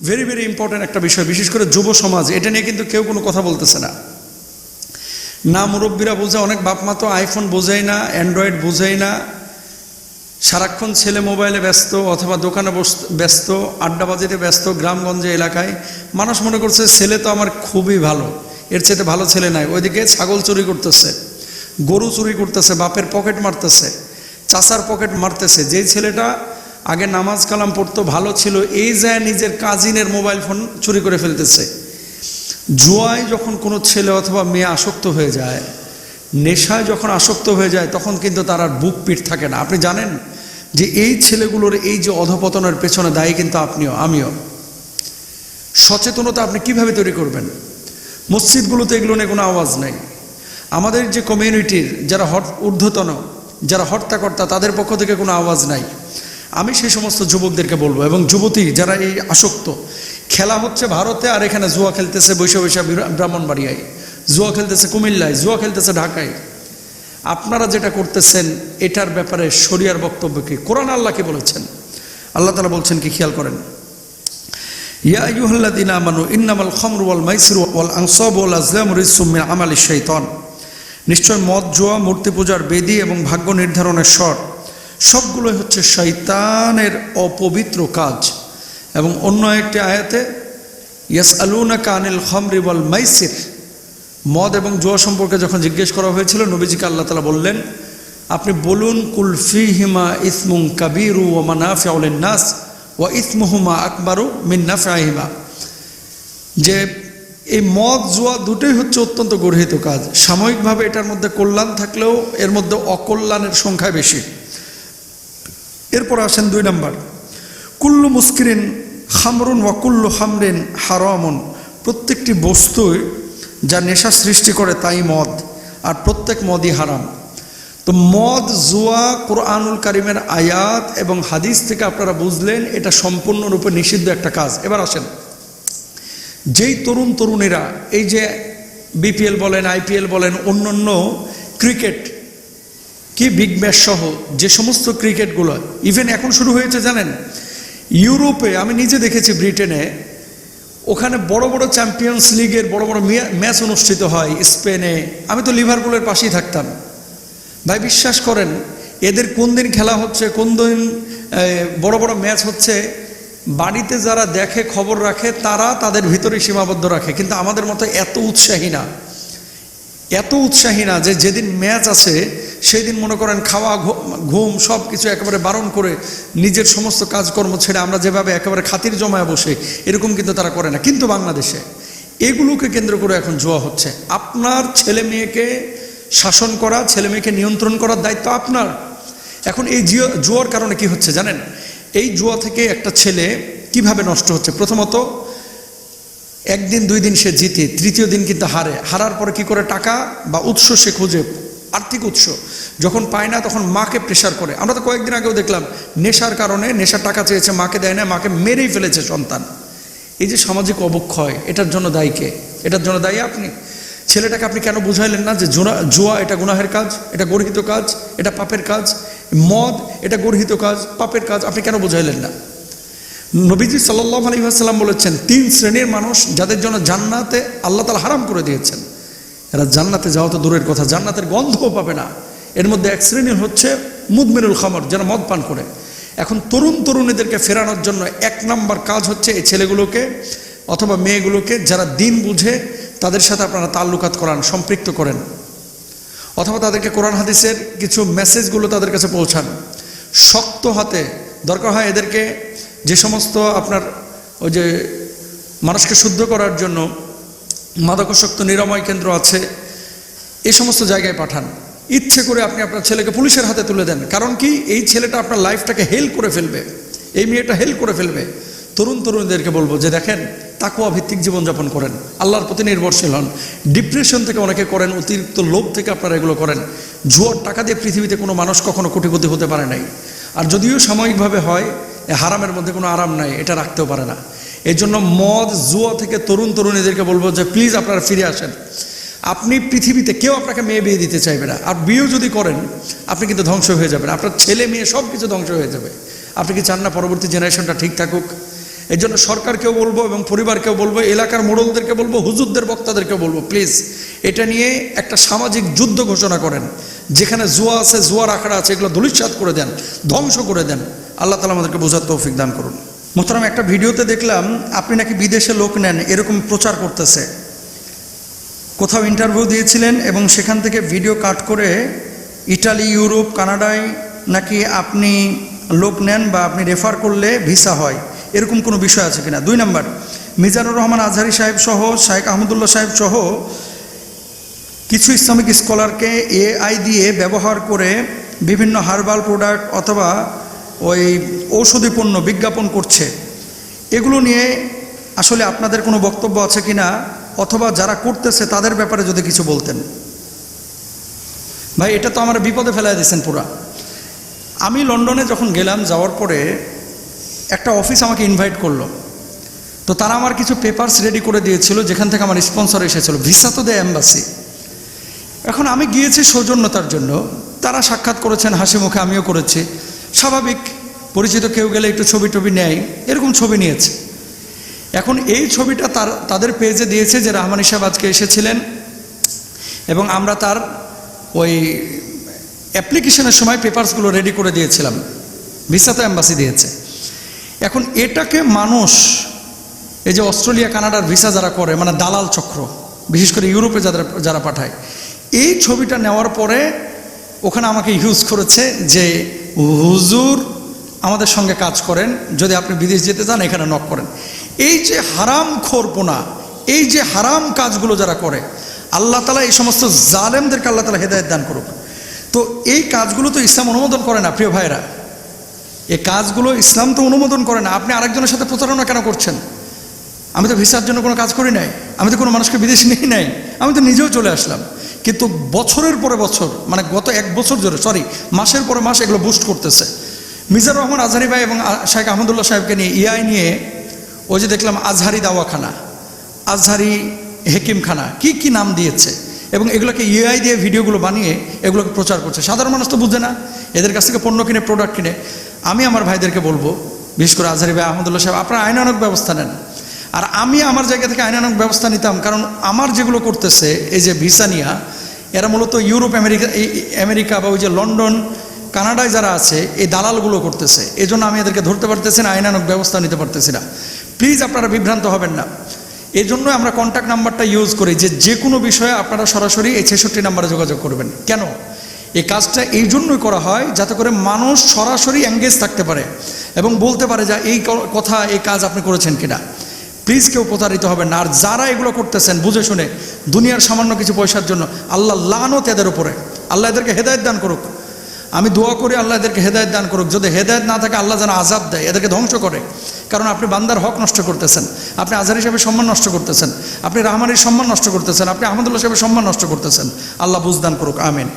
Very very important একটা বিষয়, বিশেষ করে যুব সমাজ। এটা নিয়ে কিন্তু কেউ কোনো কথা বলতেছে না, না মুরব্বীরা বোঝে, অনেক বাপ মা তো আইফোন বোঝেই না, অ্যান্ড্রয়েড বোঝেই না, সারাক্ষণ ছেলে মোবাইলে ব্যস্ত অথবা দোকানে ব্যস্ত, আড্ডাবাজিতে ব্যস্ত। গ্রামগঞ্জে এলাকায় মানুষ মনে করছে ছেলে তো আমার খুবই ভালো, এর চাইতে ভালো ছেলে নাই। ওইদিকে ছাগল চুরি করতেছে, গরু চুরি করতেছে, বাপের পকেট মারতেছে, চাচার পকেট মারতেছে। যেই ছেলেটা আগে নামাজ কালাম পড়তো, ভালো ছিল, এই যায় নিজের কাজিনের মোবাইল ফোন চুরি করে ফেলতেছে। জুয়ায় যখন কোনো ছেলে অথবা মেয়ে আসক্ত হয়ে যায়, নেশায় যখন আসক্ত হয়ে যায়, তখন কিন্তু তার আর বুক পিঠ থাকে না। আপনি জানেন যে এই ছেলেগুলোর এই যে অধপতনের পেছনে দায়ী কিন্তু আপনিও আমিও। সচেতনতা আপনি কিভাবে তৈরি করবেন? মসজিদগুলোতে এগুলো নিয়ে কোনো আওয়াজ নেই। আমাদের যে কমিউনিটির যারা ঊর্ধ্বতন, যারা হর্তাকর্তা, তাদের পক্ষ থেকে কোনো আওয়াজ নাই। আমি সেই সমস্ত যুবকদেরকে বলবো, এবং যুবতী যারা এই আসক্ত, খেলা হচ্ছে ভারতে আর এখানে জুয়া খেলতেছে বৈশা বৈশা ব্রাহ্মণবাড়িয়ায়, জুয়া খেলতেছে কুমিল্লায়, জুয়া খেলতেছে ঢাকায়। আপনারা যেটা করতেছেন এটার ব্যাপারে শরিয়ার বক্তব্য কি? কোরআন আল্লাহ কি বলেছেন? আল্লাহ তাআলা বলছেন কি? খেয়াল করেন, ইয়া আইয়ুহাল্লাযীনা আমানু ইন্নামাল খামরু ওয়াল মাইসিরু ওয়াল আনসাবু ওয়াল আজলামু রিজসুম মিন আমালিশ শাইতান। নিশ্চয় মদ, জুয়া, মূর্তি পূজার বেদী এবং ভাগ্য নির্ধারণের স্বর সবগুলোই হচ্ছে শয়তানের অপবিত্র কাজ। এবং অন্য একটি আয়াতে ইয়াসআলুনাকা আনিল খামরি ওয়াল মাইসির, মদ এবং জুয়া সম্পর্কে যখন জিজ্ঞেস করা হয়েছিল, নবীজিকে আল্লাহ তাআলা বললেন, আপনি বলুন, কুল ফীহিমা ইসমুন কাবীরু ওয়া মানাফিউ লিন-নাস ওয়া ইসমুহুমা আকবারু মিন নাফঈহিমা, যে এই মদ জুয়া দুটোই হচ্ছে অত্যন্ত গর্হিত কাজ। সাময়িকভাবে এটার মধ্যে কল্যাণ থাকলেও এর মধ্যে অকল্যাণের সংখ্যা বেশি। এরপর আসেন 2 নম্বর, কুল্লু মুস্কিরিন খামরুন ওয়া কুল্লু খামরিন হারামুন, প্রত্যেকটি বস্তুই যা নেশা সৃষ্টি করে তাই মদ, আর প্রত্যেক মদই হারাম। তো মদ, জুয়া কোরআনুল কারীমের আয়াত এবং হাদিস থেকে আপনারা বুঝলেন এটা সম্পূর্ণরূপে নিষিদ্ধ একটা কাজ। এবার আসেন, যেই তরুণ তরুণীরা এই যে বিপিএল বলেন, আইপিএল বলেন, অন্যান্য ক্রিকেট কি বিগ ম্যাচ সহ যে সমস্ত ক্রিকেটগুলো ইভেন এখন শুরু হয়েছে জানেন, ইউরোপে আমি নিজে দেখেছি, ব্রিটেনে, ওখানে বড় বড় চ্যাম্পিয়ন্স লিগের বড় বড় ম্যাচ অনুষ্ঠিত হয়। স্পেনে আমি তো লিভারপুলের পাশেই থাকতাম। ভাই বিশ্বাস করেন, এদের কোন দিন খেলা হচ্ছে, কোন দিন বড় বড় ম্যাচ হচ্ছে, বাড়িতে যারা দেখে, খবর রাখে, তারা তাদের ভিতরে সীমাবদ্ধ রাখে। কিন্তু আমাদের মতো এত উৎসাহী না যে যেদিন ম্যাচ আছে সেই দিন মনে করেন খাওয়া ঘুম সব কিছু একেবারে বারণ করে নিজের সমস্ত কাজকর্ম ছেড়ে আমরা যেভাবে একেবারে খাতির জমায় বসে, এরকম কিন্তু তারা করে না। কিন্তু বাংলাদেশে এগুলোকে কেন্দ্র করে এখন জুয়া হচ্ছে। আপনার ছেলে মেয়েকে শাসন করা, ছেলে মেয়েকে নিয়ন্ত্রণ করার দায়িত্ব আপনার। এখন এই জুয়ার কারণে কি হচ্ছে জানেন? এই জুয়া থেকে একটা ছেলে কিভাবে নষ্ট হচ্ছে? প্রথমত, একদিন 2 দিন সে জিতে, তৃতীয় দিন কিন্তু হারার পরে কি করে? টাকা বা উৎস সে খুঁজে, আর্থিক উৎস যখন পায় না তখন মাকে প্রেশার করে। আমরা তো কয়েকদিন আগেও দেখলাম, নেশার কারণে, নেশার টাকা চেয়েছে, মাকে দেয় না, মাকে মেরেই ফেলেছে সন্তান। এই যে সামাজিক অবক্ষয়, এটার জন্য দায়ী কে? এটার জন্য দায়ী আপনি। ছেলেটাকে আপনি কেন বুঝাইলেন না যে জুয়া এটা গুনাহের কাজ, এটা গর্হিত কাজ, এটা পাপের কাজ? মদ এটা গর্হিত কাজ, পাপের কাজ, আপনি কেন বুঝাইলেন না? নবীজি সাল্লাল্লাহু আলাইহি ওয়াসাল্লাম বলেছেন, 3 শ্রেণীর মানুষ যাদের জন্য জান্নাতে আল্লাহ তাআলা হারাম করে দিয়েছেন, এরা জান্নাতে যাওয়া তো দূরের কথা, জান্নাতের গন্ধও পাবে না। এর মধ্যে এক শ্রেণী হচ্ছে মুদমিনুল খামর, যারা মদ পান করে। এখন তরুণ তরুণীদেরকে ফেরানোর জন্য 1 নম্বর কাজ হচ্ছে এই ছেলেগুলোকে অথবা মেয়েগুলোকে যারা দিন বুঝে তাদের সাথে আপনারা তাল্লুকাত করান, সম্পৃক্ত করেন, অথবা তাদেরকে কোরআন হাদিসের কিছু মেসেজগুলো তাদের কাছে পৌঁছান শক্ত হাতে। দরকার হয় এদেরকে যে সমস্ত আপনার ওই যে মানুষকে শুদ্ধ করার জন্য মাদকাসক্ত নিরাময় কেন্দ্র আছে, এই সমস্ত জায়গায় পাঠান। ইচ্ছে করে আপনি আপনার ছেলেকে পুলিশের হাতে তুলে দেন। কারণ কি? এই ছেলেটা আপনার লাইফটাকে হেল করে ফেলবে, এই মেয়েটা হেল করে ফেলবে। তরুণ তরুণীদেরকে বলবো যে দেখেন, তাকওয়া ভিত্তিক জীবনযাপন করেন, আল্লাহর প্রতি নির্ভরশীল হন। ডিপ্রেশন থেকে অনেকে করেন, অতিরিক্ত লোভ থেকে আপনারা এগুলো করেন। জুয়ার টাকা দিয়ে পৃথিবীতে কোনো মানুষ কখনো কোটিপতি হতে পারে নাই। আর যদিও সাময়িকভাবে হয়, হারামের মধ্যে কোনো আরাম নাই, এটা রাখতেও পারে না। এই জন্য মদ, জুয়া থেকে তরুণ তরুণীদেরকে বলবো যে প্লিজ আপনারা ফিরে আসেন। আপনি পৃথিবীতে কেউ আপনাকে মেয়ে বিয়ে দিতে চাইবে না। আর বিয়েও যদি করেন, আপনি কিন্তু ধ্বংস হয়ে যাবেন, আপনার ছেলে মেয়ে সব কিছু ধ্বংস হয়ে যাবে। আপনি কি চান না পরবর্তী জেনারেশনটা ঠিক থাকুক? এই জন্য সরকারকেও বলবো এবং পরিবারকেও বলবো, এলাকার মোড়লদেরকে বলবো, হুজুরদের বক্তাদেরকে বলবো, প্লিজ এটা নিয়ে একটা সামাজিক যুদ্ধ ঘোষণা করেন। যেখানে জুয়া আছে, জুয়ার আখড়া আছে, এগুলো ধূলিসাৎ করে দেন, ধ্বংস করে দেন। আল্লাহ তাআলা আমাদেরকে বোঝার তৌফিক দান করুন। মোহতারাম, একটা ভিডিওতে দেখলাম আপনি নাকি বিদেশে লোক নেন এরকম প্রচার করতেছে। কোথাও ইন্টারভিউ দিয়েছিলেন এবং সেখান থেকে ভিডিও কাট করে ইটালি, ইউরোপ, কানাডায় নাকি আপনি লোক নেন বা আপনি রেফার করলে ভিসা হয়, এরকম কোনো বিষয় আছে কিনা। 2 নম্বর, মিজানুর রহমান আজহারি সাহেব সহ শাইখ আহমদুল্লাহ সাহেব সহ কিছু ইসলামিক স্কলারকে এআই দিয়ে ব্যবহার করে বিভিন্ন হার্বাল প্রোডাক্ট অথবা ওই ঔষধি পণ্য বিজ্ঞাপন করছে। এগুলো নিয়ে আসলে আপনাদের কোনো বক্তব্য আছে কিনা, অথবা যারা করতেছে তাদের ব্যাপারে যদি কিছু বলতেন। ভাই, এটা তো আমার বিপদে ফেলাই দিয়েছেন পুরা। আমি লন্ডনে যখন গেলাম, যাওয়ার পরে একটা অফিস আমাকে ইনভাইট করলো। তো তারা আমার কিছু পেপারস রেডি করে দিয়েছিল, যেখান থেকে আমার স্পন্সর এসেছিল। ভিসা তো দেয় এম্বাসি। এখন আমি গিয়েছি সৌজন্যতার জন্য, তারা সাক্ষাৎ করেছেন হাসি মুখে, আমিও করেছি। স্বাভাবিক, পরিচিত কেউ গেলে একটু ছবি টবি নেয়, এরকম ছবি নিয়েছে। এখন এই ছবিটা তাদের পেজে দিয়েছে যে রাহমানি সাহেব আজকে এসেছিলেন এবং আমরা তার ওই অ্যাপ্লিকেশনের সময় পেপারসগুলো রেডি করে দিয়েছিলাম। ভিসা তো এম্বাসি দিয়েছে। এখন এটাকে মানুষ, এই যে অস্ট্রেলিয়া, কানাডার ভিসা যারা করে, মানে দালাল চক্র, বিশেষ করে ইউরোপে যারা পাঠায়, এই ছবিটা নেওয়ার পরে ওখানে আমাকে ইউজ করেছে যে হুজুর আমাদের সঙ্গে কাজ করেন, যদি আপনি বিদেশ যেতে চান এখানে নক করেন। এই যে হারাম খোরপোনা, এই যে হারাম কাজগুলো যারা করে, আল্লাহ তাআলা এই সমস্ত জালেমদেরকে আল্লাহ তাআলা হেদায়েত দান করুক। তো এই কাজগুলো তো ইসলাম অনুমোদন করে না প্রিয় ভাইরা, এই কাজগুলো ইসলাম তো অনুমোদন করে না। আপনি আরেকজনের সাথে প্রতারণা কেন করছেন? আমি তো ভিসার জন্য কোনো কাজ করি নাই, আমি তো কোনো মানুষকে বিদেশে নিই নাই, আমি তো নিজেও চলে আসলাম। কিন্তু বছরের পরে বছর, মানে গত 1 বছর ধরে, মাসের পরে মাস এগুলো বুস্ট করতেছে। মিজানুর রহমান আজহারি ভাই এবং শাইখ আহমদুল্লাহ সাহেবকে নিয়ে এআই নিয়ে ওই যে দেখলাম আজহারি দাওয়াখানা, আজহারি হেকিমখানা, কি নাম দিয়েছে, এবং এগুলোকে এআই দিয়ে ভিডিওগুলো বানিয়ে এগুলোকে প্রচার করছে। সাধারণ মানুষ তো বুঝে না, এদের কাছ থেকে পণ্য কিনে, প্রোডাক্ট কিনে। আমি আমার ভাইদেরকে বলবো, বিশেষ করে আজহারি ভাই, আহমদুল্লাহ সাহেব, আপনারা আইনানুগ ব্যবস্থা নেন। আর আমি আমার জায়গা থেকে আইনানুগ ব্যবস্থা নিতাম, কারণ আমার যেগুলো করতেছে এই যে ভিসা নিয়া, এরা মূলত ইউরোপ, আমেরিকা বা ওই যে লন্ডন, কানাডায় যারা আছে, এই দালালগুলো করতেছে। এই জন্য আমি এদেরকে ধরতে পারতেছি না, আইনানুগ ব্যবস্থা নিতে পারতেছি না। প্লিজ আপনারা বিভ্রান্ত হবেন না। এই জন্য আমরা কন্ট্যাক্ট নাম্বারটা ইউজ করি, যে কোনো বিষয়ে আপনারা সরাসরি এই 66 নাম্বারে যোগাযোগ করবেন। কেন এই কাজটা এই জন্যই করা হয়, যাতে করে মানুষ সরাসরি এঙ্গেজ থাকতে পারে এবং বলতে পারে যে এই কথা, এই কাজ আপনি করেছেন কিনা। প্লিজ কেউ প্রতারিত হবেন না। আর যারা এগুলো করতেছেন বুঝে শুনে দুনিয়ার সামান্য কিছু পয়সার জন্য, আল্লাহ লানত এদের উপরে, আল্লাহ এদেরকে হেদায়েত দান করুক। আমি দোয়া করি আল্লাহ এদেরকে হেদায়েত দান করুক। যদি হেদায়েত না থাকে, আল্লাহ যেন আযাব দেয়, এদেরকে ধ্বংস করে। কারণ আপনি বান্দার হক নষ্ট করতেছেন, আপনি আজহারি সাহেবের সম্মান নষ্ট করতেছেন, আপনি রাহমানির সম্মান নষ্ট করতেছেন, আপনি আহমদুল্লাহ সাহেবের সম্মান নষ্ট করতেছেন। আল্লাহ বুঝদান করুক, আমিন।